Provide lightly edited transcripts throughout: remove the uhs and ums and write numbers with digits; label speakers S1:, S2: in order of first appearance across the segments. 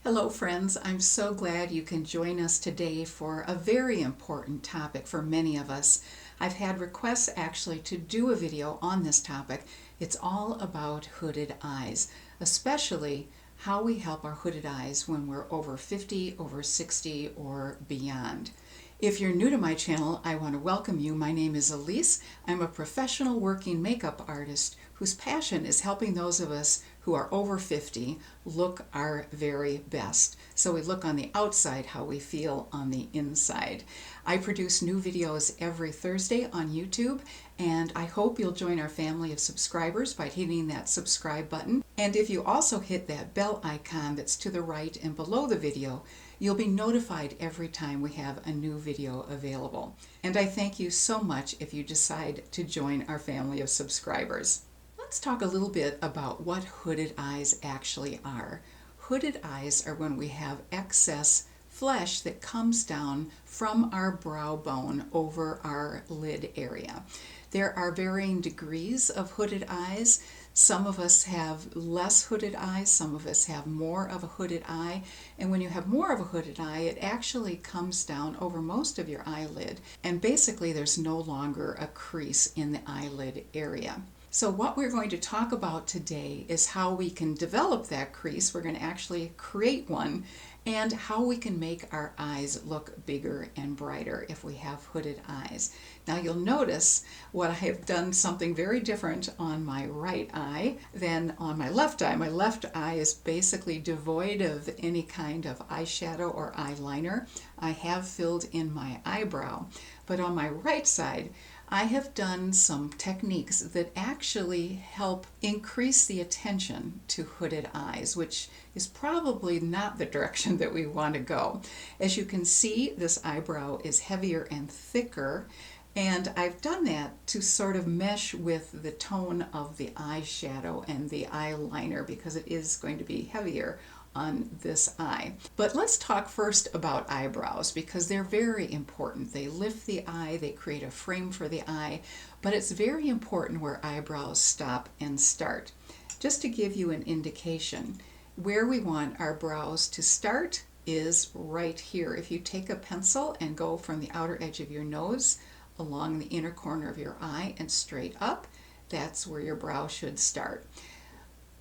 S1: Hello friends, I'm so glad you can join us today for a very important topic for many of us. I've had requests actually to do a video on this topic. It's all about hooded eyes, especially how we help our hooded eyes when we're over 50, over 60, or beyond. If you're new to my channel, I want to welcome you. My name is Elise. I'm a professional working makeup artist whose passion is helping those of us who are over 50 look our very best. So we look on the outside how we feel on the inside. I produce new videos every Thursday on YouTube, and I hope you'll join our family of subscribers by hitting that subscribe button. And if you also hit that bell icon that's to the right and below the video, you'll be notified every time we have a new video available. And I thank you so much if you decide to join our family of subscribers. Let's talk a little bit about what hooded eyes actually are. Hooded eyes are when we have excess flesh that comes down from our brow bone over our lid area. There are varying degrees of hooded eyes. Some of us have less hooded eyes, some of us have more of a hooded eye, and when you have more of a hooded eye, it actually comes down over most of your eyelid, and basically there's no longer a crease in the eyelid area. So what we're going to talk about today is how we can develop that crease. We're going to actually create one, and how we can make our eyes look bigger and brighter if we have hooded eyes. Now you'll notice what I have done something very different on my right eye than on my left eye. My left eye is basically devoid of any kind of eyeshadow or eyeliner. I have filled in my eyebrow, but on my right side I have done some techniques that actually help increase the attention to hooded eyes, which is probably not the direction that we want to go. As you can see, this eyebrow is heavier and thicker, and I've done that to sort of mesh with the tone of the eyeshadow and the eyeliner because it is going to be heavier on this eye. But let's talk first about eyebrows because they're very important. They lift the eye, they create a frame for the eye, but it's very important where eyebrows stop and start. Just to give you an indication, where we want our brows to start is right here. If you take a pencil and go from the outer edge of your nose along the inner corner of your eye and straight up, that's where your brow should start.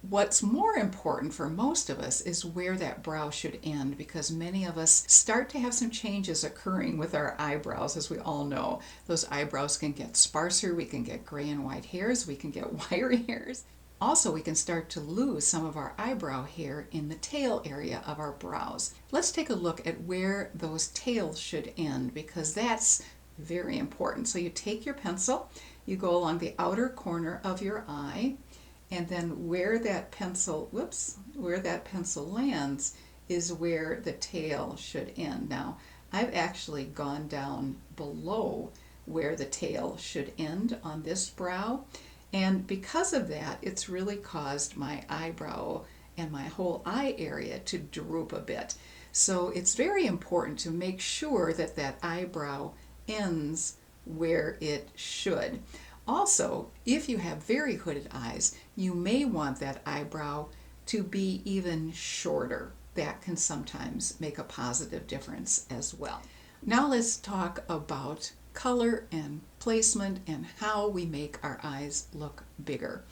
S1: What's more important for most of us is where that brow should end, because many of us start to have some changes occurring with our eyebrows. As we all know, those eyebrows can get sparser, we can get gray and white hairs, we can get wiry hairs. Also, we can start to lose some of our eyebrow hair in the tail area of our brows. Let's take a look at where those tails should end, because that's very important. So you take your pencil, you go along the outer corner of your eye, and then where that pencil lands is where the tail should end. Now, I've actually gone down below where the tail should end on this brow, and because of that, it's really caused my eyebrow and my whole eye area to droop a bit. So it's very important to make sure that that eyebrow ends where it should. Also, if you have very hooded eyes, you may want that eyebrow to be even shorter. That can sometimes make a positive difference as well. Now let's talk about color and placement and how we make our eyes look bigger.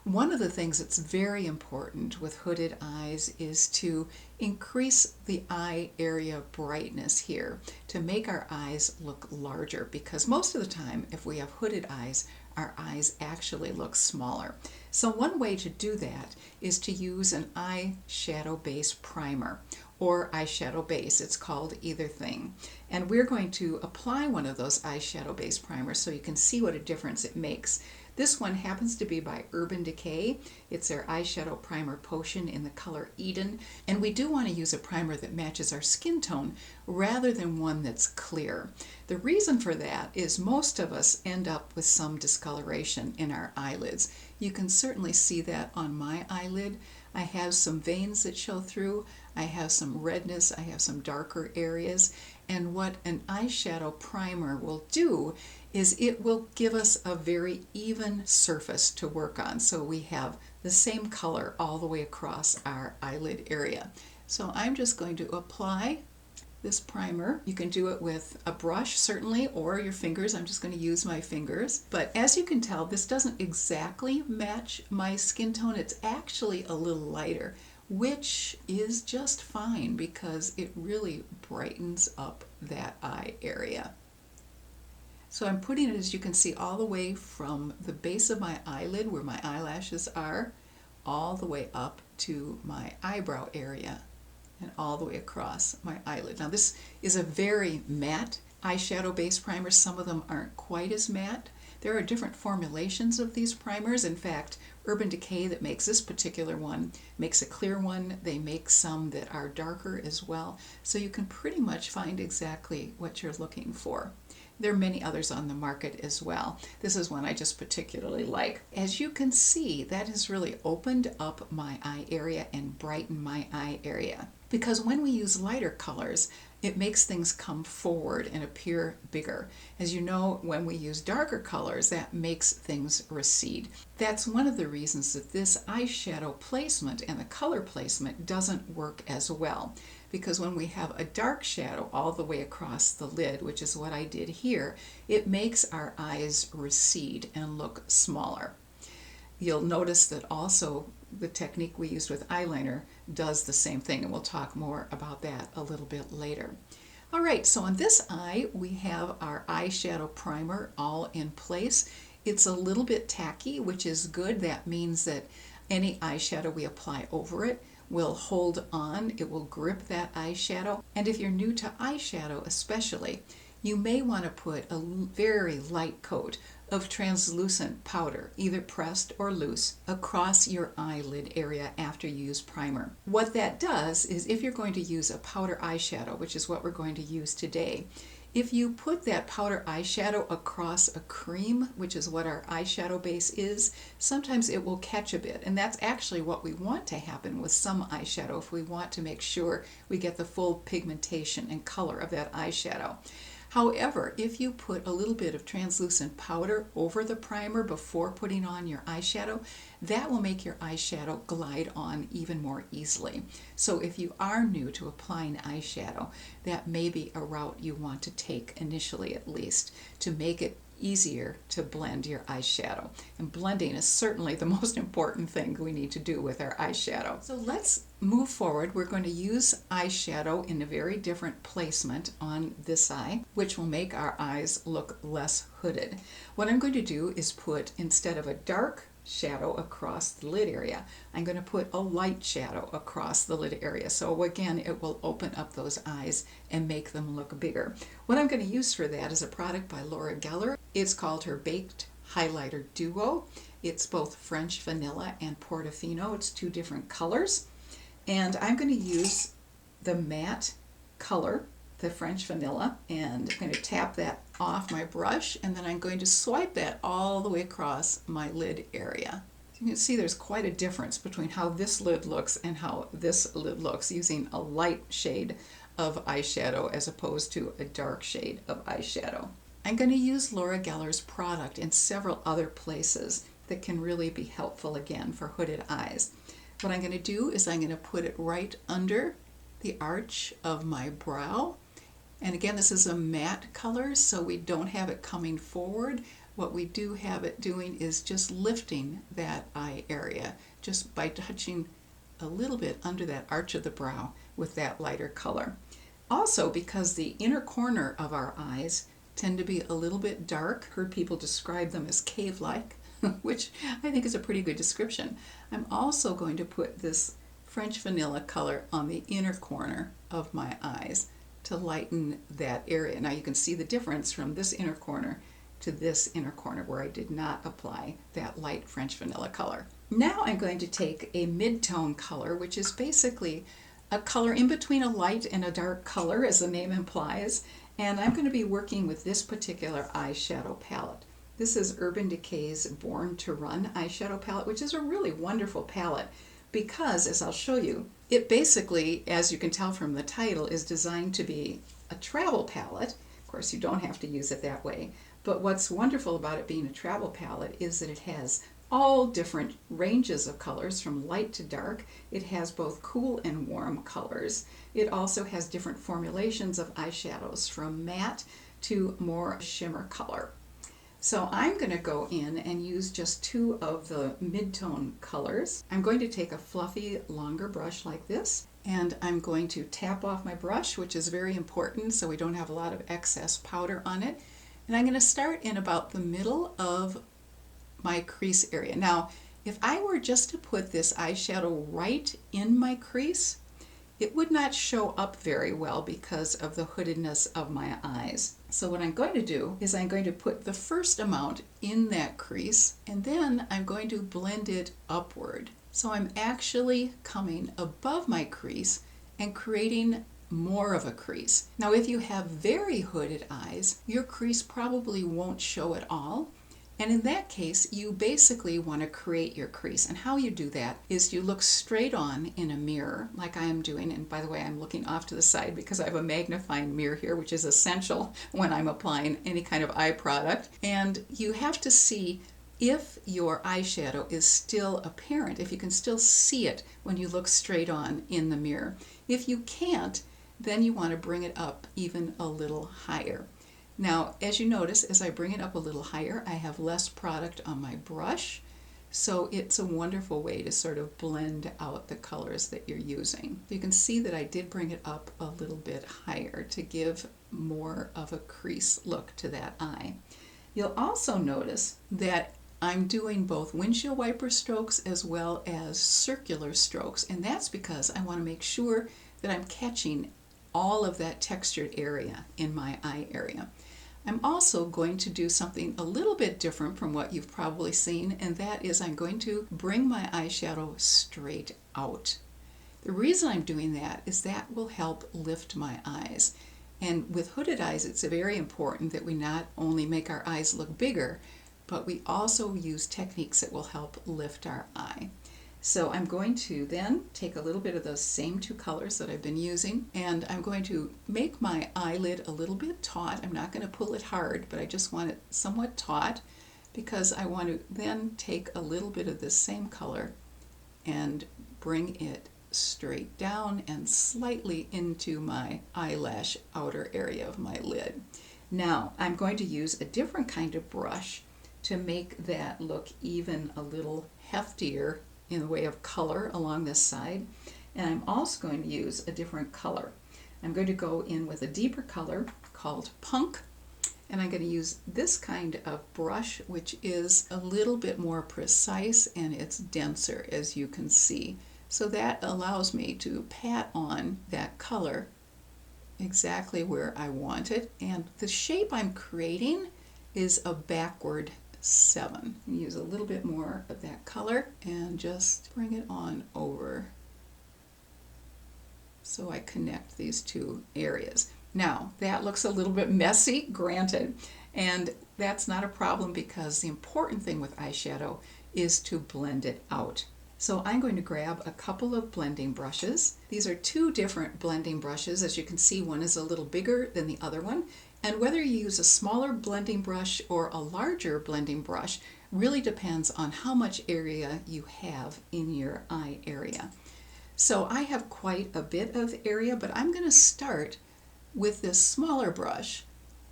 S1: One of the things that's very important with hooded eyes is to increase the eye area brightness here to make our eyes look larger, because most of the time if we have hooded eyes, our eyes actually look smaller. So one way to do that is to use an eyeshadow base primer or eyeshadow base. It's called either thing. And we're going to apply one of those eyeshadow base primers so you can see what a difference it makes. This one happens to be by Decay. It's their eyeshadow primer potion in the color Eden. And we do want to use a primer that matches our skin tone rather than one that's clear. The reason for that is most of us end up with some discoloration in our eyelids. You can certainly see that on my eyelid. I have some veins that show through, I have some redness, I have some darker areas, and what an eyeshadow primer will do is it will give us a very even surface to work on, so we have the same color all the way across our eyelid area. So I'm just going to apply this primer. You can do it with a brush certainly, or your fingers. I'm just going to use my fingers. But as you can tell, this doesn't exactly match my skin tone. It's actually a little lighter, which is just fine because it really brightens up that eye area. So I'm putting it, as you can see, all the way from the base of my eyelid where my eyelashes are, all the way up to my eyebrow area and all the way across my eyelid. Now this is a very matte eyeshadow base primer. Some of them aren't quite as matte. There are different formulations of these primers. In fact, Urban Decay, that makes this particular one, makes a clear one. They make some that are darker as well. So you can pretty much find exactly what you're looking for. There are many others on the market as well. This is one I just particularly like. As you can see, that has really opened up my eye area and brightened my eye area. Because when we use lighter colors, it makes things come forward and appear bigger. As you know, when we use darker colors, that makes things recede. That's one of the reasons that this eyeshadow placement and the color placement doesn't work as well. Because when we have a dark shadow all the way across the lid, which is what I did here, it makes our eyes recede and look smaller. You'll notice that also the technique we used with eyeliner does the same thing, and we'll talk more about that a little bit later. All right, so on this eye, we have our eyeshadow primer all in place. It's a little bit tacky, which is good. That means that any eyeshadow we apply over it will hold on. It will grip that eyeshadow. And if you're new to eyeshadow especially, you may want to put a very light coat of translucent powder, either pressed or loose, across your eyelid area after you use primer. What that does is, if you're going to use a powder eyeshadow, which is what we're going to use today, if you put that powder eyeshadow across a cream, which is what our eyeshadow base is, sometimes it will catch a bit. And that's actually what we want to happen with some eyeshadow if we want to make sure we get the full pigmentation and color of that eyeshadow. However, if you put a little bit of translucent powder over the primer before putting on your eyeshadow, that will make your eyeshadow glide on even more easily. So if you are new to applying eyeshadow, that may be a route you want to take initially, at least, to make it easier to blend your eyeshadow. And blending is certainly the most important thing we need to do with our eyeshadow. So let's move forward. We're going to use eyeshadow in a very different placement on this eye, which will make our eyes look less hooded. What I'm going to do is put, instead of a dark shadow across the lid area, I'm going to put a light shadow across the lid area. So again, it will open up those eyes and make them look bigger. What I'm going to use for that is a product by Laura Geller. It's called her Baked Highlighter Duo. It's both French Vanilla and Portofino. It's two different colors. And I'm going to use the matte color, the French Vanilla, and I'm going to tap that off my brush, and then I'm going to swipe that all the way across my lid area. You can see there's quite a difference between how this lid looks and how this lid looks using a light shade of eyeshadow as opposed to a dark shade of eyeshadow. I'm going to use Laura Geller's product in several other places that can really be helpful again for hooded eyes. What I'm going to do is I'm going to put it right under the arch of my brow. And again, this is a matte color, so we don't have it coming forward. What we do have it doing is just lifting that eye area, just by touching a little bit under that arch of the brow with that lighter color. Also, because the inner corner of our eyes tend to be a little bit dark, heard people describe them as cave-like, which I think is a pretty good description. I'm also going to put this French Vanilla color on the inner corner of my eyes to lighten that area. Now you can see the difference from this inner corner to this inner corner where I did not apply that light French Vanilla color. Now I'm going to take a mid-tone color, which is basically a color in between a light and a dark color, as the name implies, and I'm going to be working with this particular eyeshadow palette. This is Urban Decay's Born to Run eyeshadow palette, which is a really wonderful palette because, as I'll show you, it basically, as you can tell from the title, is designed to be a travel palette. Of course, you don't have to use it that way, but what's wonderful about it being a travel palette is that it has all different ranges of colors from light to dark. It has both cool and warm colors. It also has different formulations of eyeshadows from matte to more shimmer color. So I'm going to go in and use just two of the mid-tone colors. I'm going to take a fluffy, longer brush like this, and I'm going to tap off my brush, which is very important so we don't have a lot of excess powder on it. And I'm going to start in about the middle of my crease area. Now, if I were just to put this eyeshadow right in my crease, it would not show up very well because of the hoodedness of my eyes. So what I'm going to do is I'm going to put the first amount in that crease, and then I'm going to blend it upward. So I'm actually coming above my crease and creating more of a crease. Now, if you have very hooded eyes, your crease probably won't show at all. And in that case, you basically want to create your crease. And how you do that is you look straight on in a mirror, like I am doing. And by the way, I'm looking off to the side because I have a magnifying mirror here, which is essential when I'm applying any kind of eye product. And you have to see if your eyeshadow is still apparent, if you can still see it when you look straight on in the mirror. If you can't, then you want to bring it up even a little higher. Now, as you notice, as I bring it up a little higher, I have less product on my brush, so it's a wonderful way to sort of blend out the colors that you're using. You can see that I did bring it up a little bit higher to give more of a crease look to that eye. You'll also notice that I'm doing both windshield wiper strokes as well as circular strokes, and that's because I want to make sure that I'm catching all of that textured area in my eye area. I'm also going to do something a little bit different from what you've probably seen, and that is I'm going to bring my eyeshadow straight out. The reason I'm doing that is that will help lift my eyes. And with hooded eyes, it's very important that we not only make our eyes look bigger, but we also use techniques that will help lift our eye. So I'm going to then take a little bit of those same two colors that I've been using, and I'm going to make my eyelid a little bit taut. I'm not going to pull it hard, but I just want it somewhat taut because I want to then take a little bit of this same color and bring it straight down and slightly into my eyelash outer area of my lid. Now I'm going to use a different kind of brush to make that look even a little heftier in the way of color along this side, and I'm also going to use a different color. I'm going to go in with a deeper color called Punk, and I'm going to use this kind of brush, which is a little bit more precise and it's denser, as you can see. So that allows me to pat on that color exactly where I want it, and the shape I'm creating is a backward 7. Use a little bit more of that color and just bring it on over so I connect these two areas. Now that looks a little bit messy, granted, and that's not a problem because the important thing with eyeshadow is to blend it out. So I'm going to grab a couple of blending brushes. These are two different blending brushes. As you can see, one is a little bigger than the other one. And whether you use a smaller blending brush or a larger blending brush really depends on how much area you have in your eye area. So I have quite a bit of area, but I'm going to start with this smaller brush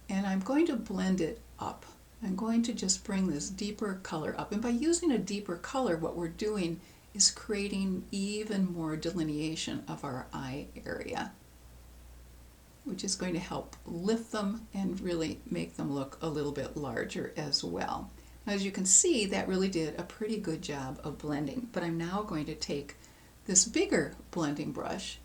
S1: and I'm going to blend it up. I'm going to just bring this deeper color up. And by using a deeper color, what we're doing is creating even more delineation of our eye area, which is going to help lift them and really make them look a little bit larger as well. Now, as you can see, that really did a pretty good job of blending, but I'm now going to take this bigger blending brush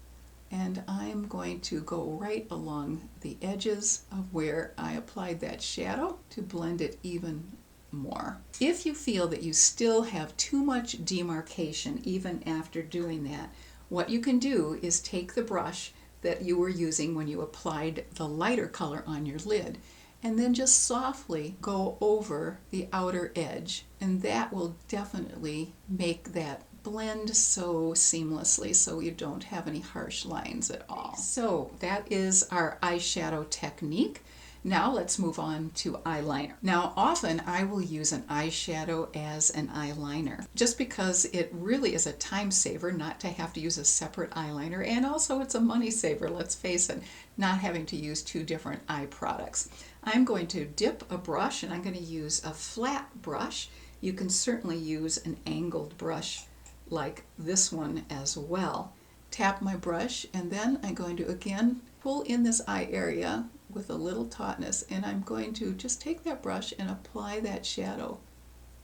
S1: and I'm going to go right along the edges of where I applied that shadow to blend it even more. If you feel that you still have too much demarcation even after doing that, what you can do is take the brush that you were using when you applied the lighter color on your lid and then just softly go over the outer edge, and that will definitely make that blend so seamlessly so you don't have any harsh lines at all. So that is our eyeshadow technique. Now let's move on to eyeliner. Now often I will use an eyeshadow as an eyeliner just because it really is a time saver not to have to use a separate eyeliner, and also it's a money saver, let's face it, not having to use two different eye products. I'm going to dip a brush, and I'm going to use a flat brush. You can certainly use an angled brush like this one as well. Tap my brush, and then I'm going to again pull in this eye area with a little tautness, and I'm going to just take that brush and apply that shadow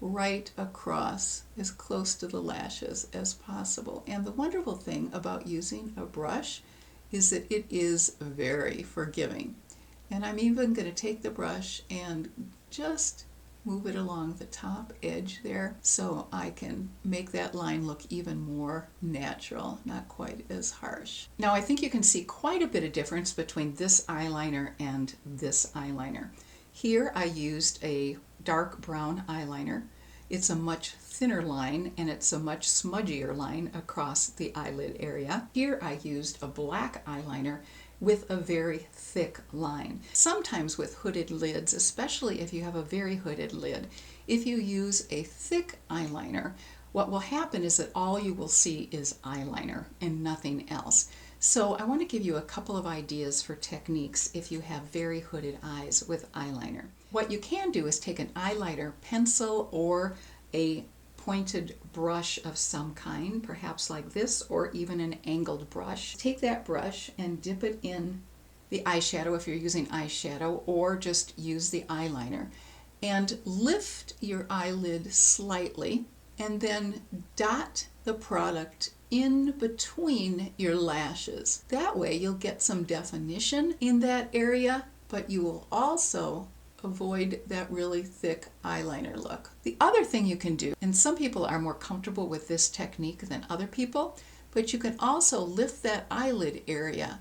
S1: right across as close to the lashes as possible. And the wonderful thing about using a brush is that it is very forgiving. And I'm even going to take the brush and just move it along the top edge there so I can make that line look even more natural, not quite as harsh. Now I think you can see quite a bit of difference between this eyeliner and this eyeliner. Here I used a dark brown eyeliner. It's a much thinner line, and it's a much smudgier line across the eyelid area. Here I used a black eyeliner with a very thick line. Sometimes with hooded lids, especially if you have a very hooded lid, if you use a thick eyeliner, what will happen is that all you will see is eyeliner and nothing else. So I want to give you a couple of ideas for techniques if you have very hooded eyes with eyeliner. What you can do is take an eyeliner pencil or a pointed brush of some kind, perhaps like this, or even an angled brush. Take that brush and dip it in the eyeshadow if you're using eyeshadow, or just use the eyeliner, and lift your eyelid slightly, and then dot the product in between your lashes. That way you'll get some definition in that area, but you will also avoid that really thick eyeliner look. The other thing you can do, and some people are more comfortable with this technique than other people, but you can also lift that eyelid area,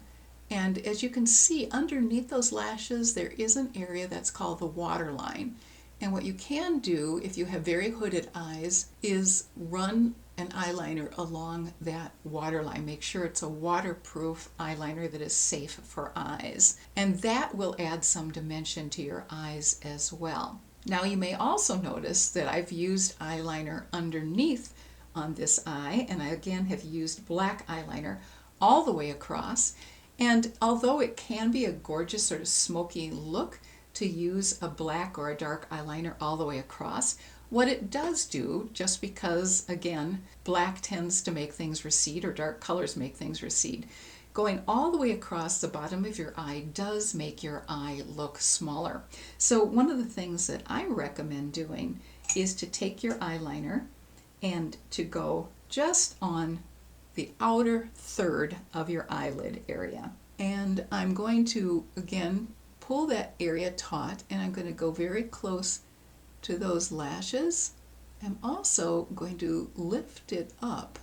S1: and as you can see underneath those lashes there is an area that's called the waterline. And what you can do if you have very hooded eyes is run an eyeliner along that waterline. Make sure it's a waterproof eyeliner that is safe for eyes. And that will add some dimension to your eyes as well. Now you may also notice that I've used eyeliner underneath on this eye, and I again have used black eyeliner all the way across. And although it can be a gorgeous sort of smoky look to use a black or a dark eyeliner all the way across, what it does do, just because, again, black tends to make things recede, or dark colors make things recede, going all the way across the bottom of your eye does make your eye look smaller. So one of the things that I recommend doing is to take your eyeliner and to go just on the outer third of your eyelid area. And I'm going to, again, pull that area taut, and I'm going to go very close to those lashes. I'm also going to lift it up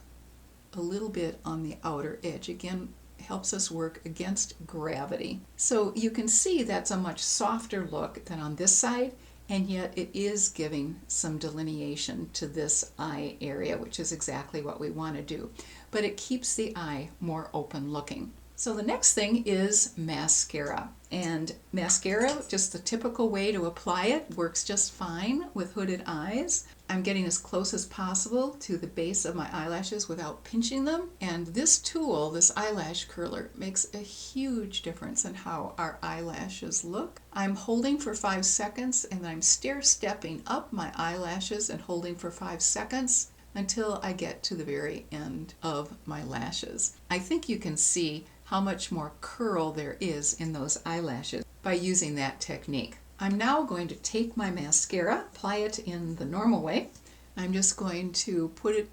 S1: a little bit on the outer edge. Again, helps us work against gravity. So you can see that's a much softer look than on this side, and yet it is giving some delineation to this eye area, which is exactly what we want to do. But it keeps the eye more open looking. So the next thing is mascara. And mascara, just the typical way to apply it, works just fine with hooded eyes. I'm getting as close as possible to the base of my eyelashes without pinching them. And this tool, this eyelash curler, makes a huge difference in how our eyelashes look. I'm holding for 5 seconds, and then I'm stair-stepping up my eyelashes and holding for 5 seconds until I get to the very end of my lashes. I think you can see how much more curl there is in those eyelashes by using that technique. I'm now going to take my mascara, apply it in the normal way. I'm just going to put it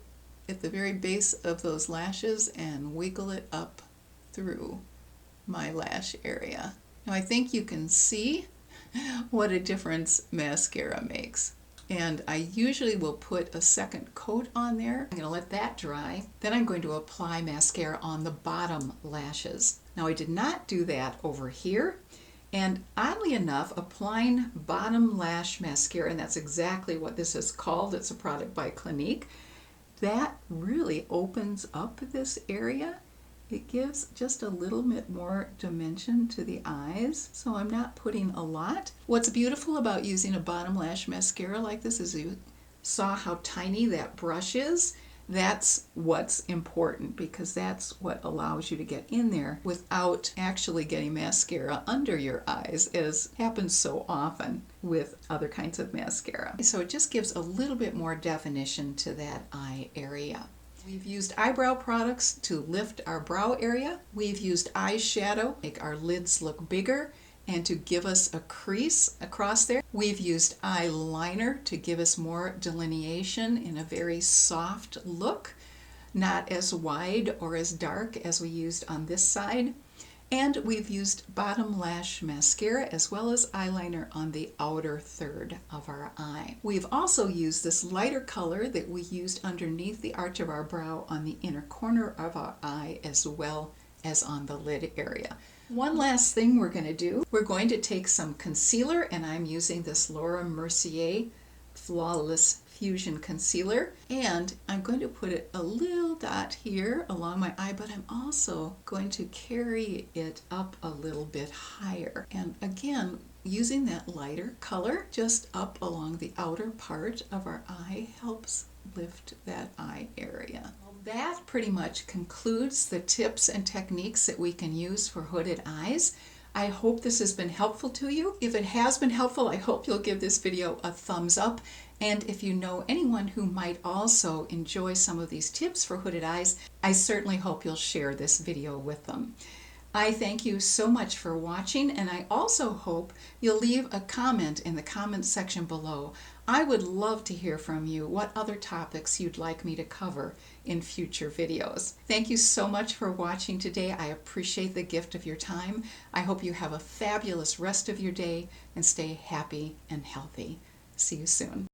S1: at the very base of those lashes and wiggle it up through my lash area. Now I think you can see what a difference mascara makes. And I usually will put a second coat on there. I'm going to let that dry. Then I'm going to apply mascara on the bottom lashes. Now I did not do that over here. And oddly enough, applying bottom lash mascara, and that's exactly what this is called, it's a product by Clinique, that really opens up this area. It gives just a little bit more dimension to the eyes, so I'm not putting a lot. What's beautiful about using a bottom lash mascara like this is you saw how tiny that brush is. That's what's important, because that's what allows you to get in there without actually getting mascara under your eyes, as happens so often with other kinds of mascara. So it just gives a little bit more definition to that eye area. We've used eyebrow products to lift our brow area. We've used eyeshadow to make our lids look bigger and to give us a crease across there. We've used eyeliner to give us more delineation in a very soft look, not as wide or as dark as we used on this side. And we've used bottom lash mascara as well as eyeliner on the outer third of our eye. We've also used this lighter color that we used underneath the arch of our brow on the inner corner of our eye as well as on the lid area. One last thing we're going to do, we're going to take some concealer, and I'm using this Laura Mercier Flawless Fusion Concealer, and I'm going to put it a little dot here along my eye, but I'm also going to carry it up a little bit higher. And again, using that lighter color just up along the outer part of our eye helps lift that eye area. That pretty much concludes the tips and techniques that we can use for hooded eyes. I hope this has been helpful to you. If it has been helpful, I hope you'll give this video a thumbs up. And if you know anyone who might also enjoy some of these tips for hooded eyes, I certainly hope you'll share this video with them. I thank you so much for watching, and I also hope you'll leave a comment in the comment section below. I would love to hear from you what other topics you'd like me to cover in future videos. Thank you so much for watching today. I appreciate the gift of your time. I hope you have a fabulous rest of your day and stay happy and healthy. See you soon.